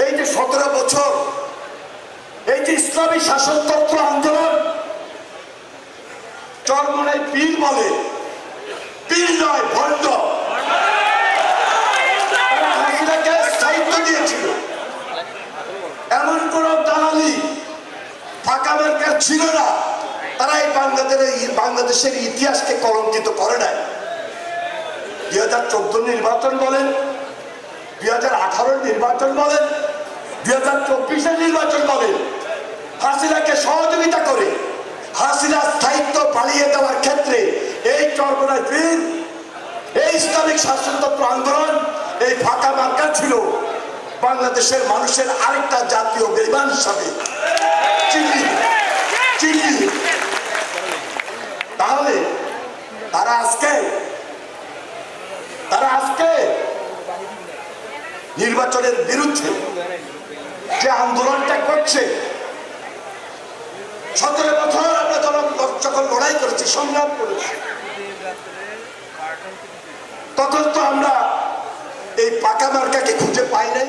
এই যে 17 বছর এই যে ইসলামী শাসনতন্ত্র আন্দোলন, চরমনাই পীর বলে, পীর নয় ভণ্ড, তারা হাসিনাকে স্থায়িত্ব দিয়েছিল। এমন কোন দালালি ফাঁকা মার্কা ছিল না, তারা এই বাংলাদেশের ইতিহাসকে কলঙ্কিত করে নাই। 2014 নির্বাচন বলেন, 2018 নির্বাচন বলেন, 2024 নির্বাচন বলেন, হাসিনাকে সহযোগিতা করে হাসিনার স্থায়িত্ব পালিয়ে দেওয়ার ক্ষেত্রে এই চরমনাই পীর, এই ইসলামিক শাসনতন্ত্র আন্দোলন, এই ফাঁকা মার্কা ছিল বাংলাদেশের মানুষের আরেকটা জাতীয় বেঈমান হিসাবে চিহ্নিত। তাহলে তারা আজকে নির্বাচনের বিরুদ্ধে যে আন্দোলনটা করছে, 17 বছর আমরা যখন লড়াই করেছি, সংগ্রাম করেছি, তখন তো আমরা এই পাকা মার্কাকে খুঁজে পাই নাই।